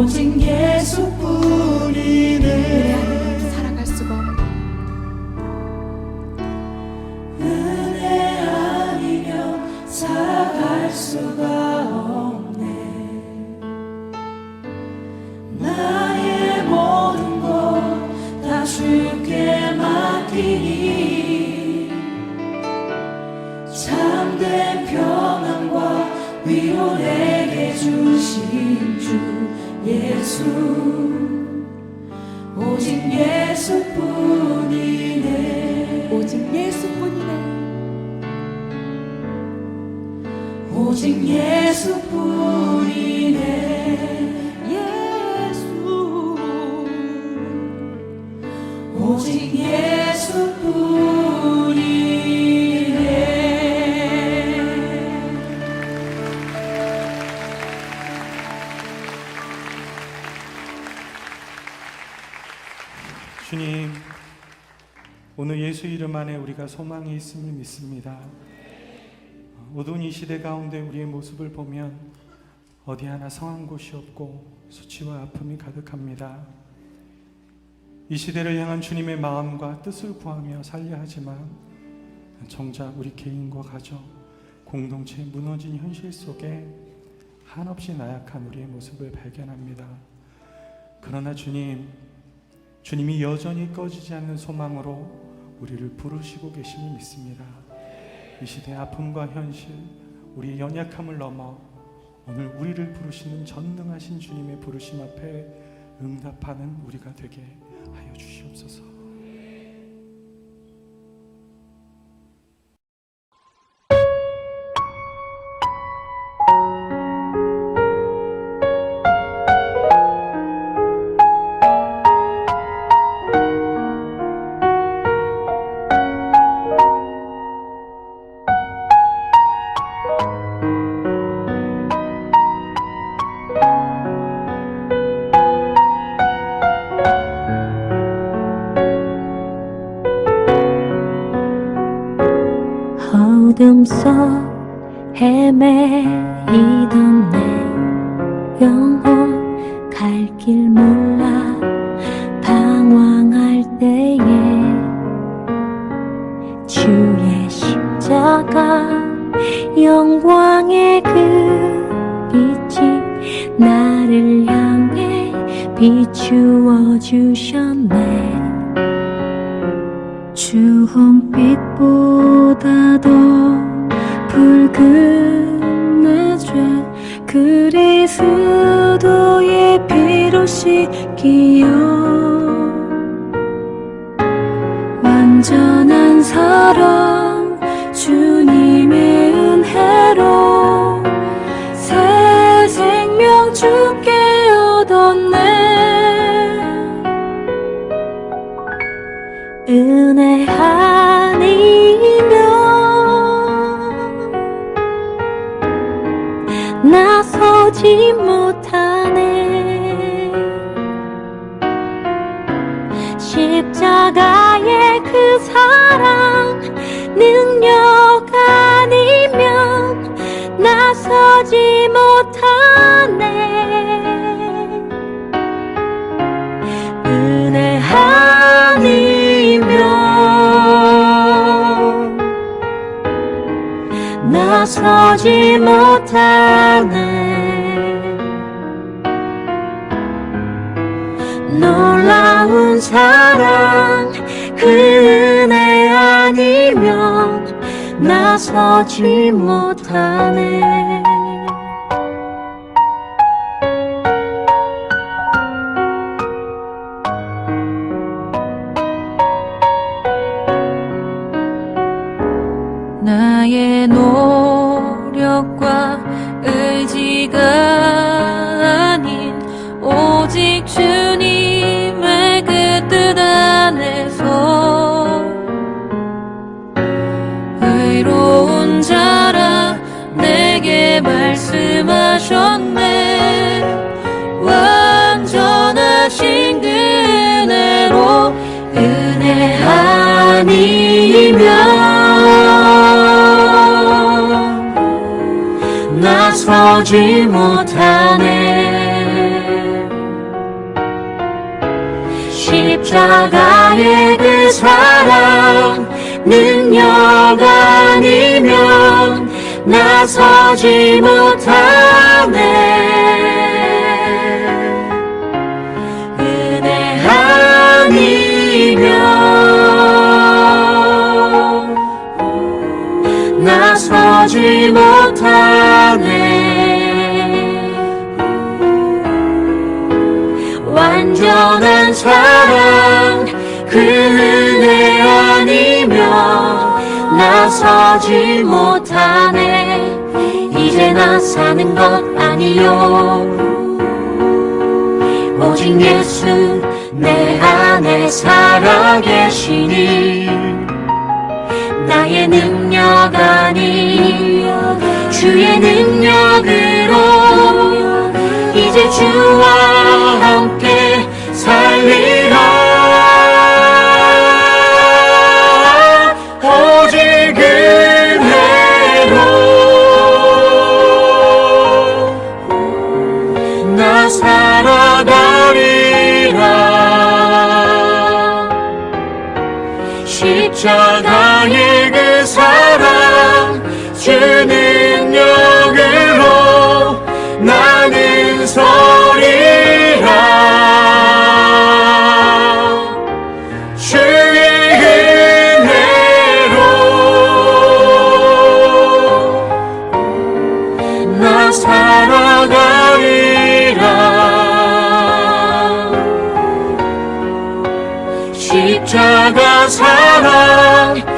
오직 예수뿐이네. 살아갈 수가 없네. 은혜 아니면 살아갈 수가 없네. 나의 모든 것 다 주께 맡기니 참된 평안과 위로 내게 주신 주 예수, 오직 예수뿐이네. 오직 예수뿐이네. 오직 예수뿐이네. 예수. 오직 예수뿐이네. 주님, 오늘 예수 이름 안에 우리가 소망이 있음을 믿습니다. 어두운 이 시대 가운데 우리의 모습을 보면 어디 하나 성한 곳이 없고 수치와 아픔이 가득합니다. 이 시대를 향한 주님의 마음과 뜻을 구하며 살려 하지만 정작 우리 개인과 가정, 공동체의 무너진 현실 속에 한없이 나약한 우리의 모습을 발견합니다. 그러나 주님이 여전히 꺼지지 않는 소망으로 우리를 부르시고 계심을 믿습니다. 이 시대의 아픔과 현실, 우리의 연약함을 넘어 오늘 우리를 부르시는 전능하신 주님의 부르심 앞에 응답하는 우리가 되게 하여 주시옵소서. 어둠 속 헤매이던 내 영혼 갈 길 몰라 방황할 때에 주의 십자가 영광의 그 빛이 나를 향해 비추어 주셨네. 주홍빛보다도 붉은 내 죄 그리스도의 피로 씻기어 완전한 사랑 주님의 은혜로 새 생명 주께 얻었네. 은혜 아니면 나서지 못하네. 십자가의 그 사랑 능력 아니면 나서지 못하네. 은혜 아니면 나서지 못하네. 놀라운 사랑 그 은혜 아니면 나서지 못하네. 나의 노력과 의지가 아닌 오직 주님의 그 뜻 안에서 의로운 자라 내게 말씀하셨네. 완전하신 그 은혜로 은혜 아니면 나서지 못하네. 십자가의 그 사랑 능력 아니면 나서지 못하네. 은혜 아니면 나서지 못하네. 완전한 사랑 그 은혜 아니면 나서지 못하네. 이제 나 사는 것 아니요 오직 예수 내 안에 살아계시니 나의 능력 아닌 주의 능력으로 이제 주와 함께 살리라. 오직 은혜로 나 살아가리라. 십자가의 그 사랑 주 능력으로 나는 서리라. 주의 은혜로 나 살아가리라. 십자가 사랑